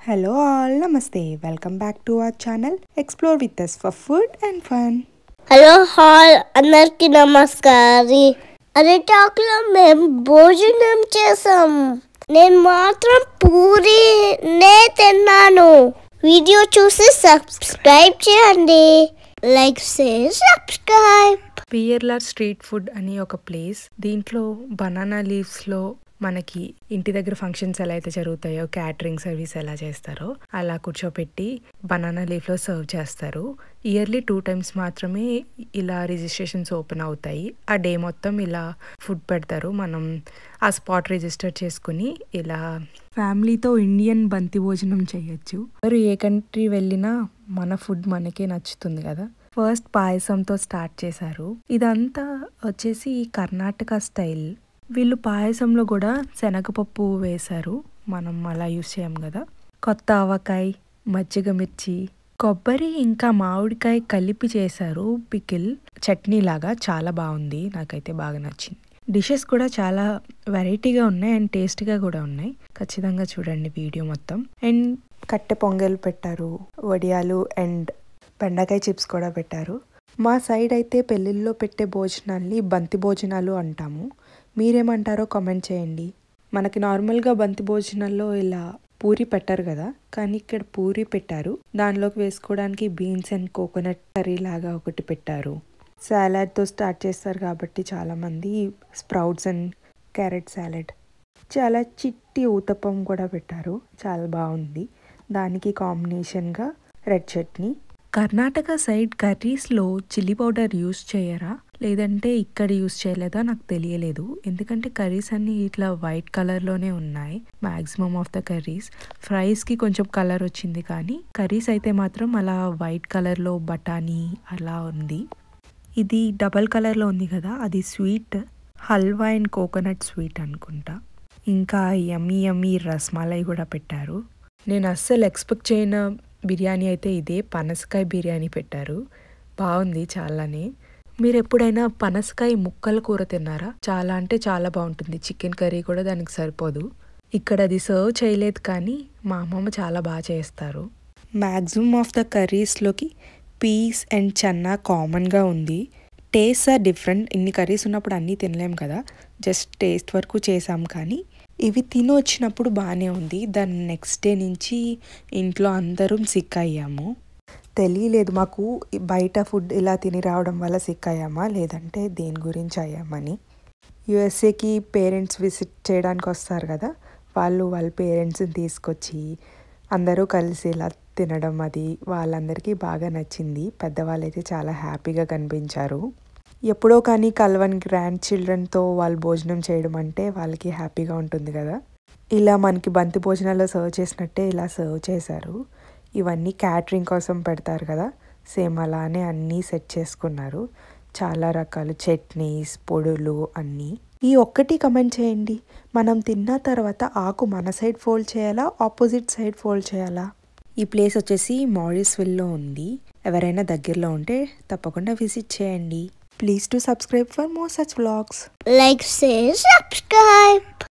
Hello all, Namaste. Welcome back to our channel Explore with us for food and fun. Hello hall అందరికి నమస్కారం. అరటాకులో మేము భోజనం చేసాం. నేను మాత్రం పూరీనే తిన్నాను. వీడియో చూసి సబ్స్క్రైబ్ చేయండి. Like share subscribe. పియర్లర్ స్ట్రీట్ ఫుడ్ అని ఒక ప్లేస్. దీంట్లో బనానా లీవ్స్లో మనకి ఇంటి దగ్గర ఫంక్షన్స్ ఎలా అయితే జరుగుతాయో, క్యాటరింగ్ సర్వీస్ ఎలా చేస్తారో అలా కూర్చోపెట్టి బనానా లీఫ్లో సర్వ్ చేస్తారు. ఇయర్లీ 2 times మాత్రమే ఇలా రిజిస్ట్రేషన్స్ ఓపెన్ అవుతాయి. ఆ డే మొత్తం ఇలా ఫుడ్ పెడతారు. మనం ఆ స్పాట్ రిజిస్టర్ చేసుకుని ఇలా ఫ్యామిలీతో ఇండియన్ బంతి భోజనం చేయొచ్చు. ఎవరు ఏ కంట్రీ వెళ్ళినా మన ఫుడ్ మనకే నచ్చుతుంది కదా. ఫస్ట్ పాయసంతో స్టార్ట్ చేశారు. ఇదంతా వచ్చేసి కర్ణాటక స్టైల్. వీళ్ళు పాయసంలో కూడా శనగపప్పు వేశారు. మనం అలా యూస్ చేయం కదా. కొత్త ఆవకాయ, మజ్జిగ మిర్చి, కొబ్బరి ఇంకా మామిడికాయ కలిపి చేశారు. పికిల్ చట్నీ లాగా చాలా బాగుంది. నాకైతే బాగా నచ్చింది. డిషెస్ కూడా చాలా వెరైటీగా ఉన్నాయి అండ్ టేస్టీగా కూడా ఉన్నాయి. ఖచ్చితంగా చూడండి వీడియో మొత్తం. అండ్ కట్టె పొంగల్ పెట్టారు, వడియాలు అండ్ బెండకాయ చిప్స్ కూడా పెట్టారు. మా సైడ్ అయితే పెళ్ళిళ్ళలో పెట్టే భోజనాల్ని బంతి భోజనాలు అంటాము. మీరేమంటారో కామెంట్ చేయండి. మనకి నార్మల్గా బంతి భోజనాల్లో ఇలా పూరి పెట్టారు కదా, కానీ ఇక్కడ పూరి పెట్టారు. దానిలోకి వేసుకోవడానికి బీన్స్ అండ్ కోకోనట్ కర్రీ లాగా ఒకటి పెట్టారు. సాలాడ్తో స్టార్ట్ చేస్తారు కాబట్టి చాలామంది స్ప్రౌట్స్ అండ్ క్యారెట్ సాలెడ్. చాలా చిట్టి ఊతప్పం కూడా పెట్టారు. చాలా బాగుంది. దానికి కాంబినేషన్గా రెడ్ చట్నీ. కర్ణాటక సైడ్ కర్రీస్లో చిల్లీ పౌడర్ యూస్ చేయరా, లేదంటే ఇక్కడ యూస్ చేయలేదా నాకు తెలియలేదు. ఎందుకంటే కర్రీస్ అన్నీ ఇట్లా వైట్ కలర్లోనే ఉన్నాయి మ్యాక్సిమమ్ ఆఫ్ ద కర్రీస్. ఫ్రైస్కి కొంచెం కలర్ వచ్చింది, కానీ కర్రీస్ అయితే మాత్రం అలా వైట్ కలర్లో బఠానీ అలా ఉంది. ఇది డబల్ కలర్లో ఉంది కదా, అది sweet halwa and coconut sweet అనుకుంటా. ఇంకా యమ్మీ యమ్మీ రస్మలై కూడా పెట్టారు. నేను అస్సలు ఎక్స్పెక్ట్ చేయని బిర్యానీ అయితే ఇదే. పనసకాయ బిర్యానీ పెట్టారు. బాగుంది చాలానే. మీరు ఎప్పుడైనా పనసకాయ ముక్కల కూర తిన్నారా? చాలా అంటే చాలా బాగుంటుంది. చికెన్ కర్రీ కూడా దానికి సరిపోదు. ఇక్కడ అది సర్వ్ చేయలేదు, కానీ మా అమ్మమ్మ చాలా బాగా చేస్తారు. మ్యాక్సిమం ఆఫ్ ద కర్రీస్లోకి పీస్ అండ్ చన్నా కామన్గా ఉంది. Taste are different. ఇన్ని కర్రీస్ ఉన్నప్పుడు అన్నీ తినలేం కదా, జస్ట్ టేస్ట్ వరకు చేసాం. కానీ ఇవి తిని వచ్చినప్పుడు బాగానే ఉంది. దాని నెక్స్ట్ డే నుంచి ఇంట్లో అందరం సిక్ అయ్యాము. తెలియలేదు మాకు బయట ఫుడ్ ఇలా తిని రావడం వల్ల సిక్ అయ్యామా లేదంటే దేని గురించి అయ్యామని. యుఎస్ఏకి పేరెంట్స్ విజిట్ చేయడానికి వస్తారు కదా, వాళ్ళ పేరెంట్స్ని తీసుకొచ్చి అందరూ కలిసి ఇలా తినడం, అది వాళ్ళందరికీ బాగా నచ్చింది. పెద్దవాళ్ళు అయితే చాలా హ్యాపీగా కనిపించారు. ఎప్పుడో కానీ కలవని గ్రాండ్ చిల్డ్రన్తో వాళ్ళు భోజనం చేయడం అంటే వాళ్ళకి హ్యాపీగా ఉంటుంది కదా. ఇలా మనకి బంతి భోజనాల్లో సర్వ్ చేసినట్టే ఇలా సర్వ్ చేశారు. ఇవన్నీ క్యాటరింగ్ కోసం పెడతారు కదా, సేమ్ అలానే అన్నీ సెట్ చేసుకున్నారు. చాలా రకాలు చట్నీస్, పొడులు అన్నీ. ఈ ఒక్కటి కమెంట్ చేయండి, మనం తిన్న తర్వాత ఆకు మన సైడ్ ఫోల్డ్ చేయాలా, ఆపోజిట్ సైడ్ ఫోల్డ్ చేయాలా? ఈ ప్లేస్ వచ్చేసి మారిస్విల్లో ఉంది. ఎవరైనా దగ్గరలో ఉంటే తప్పకుండా విజిట్ చేయండి. Please do subscribe for more such vlogs. Like share subscribe.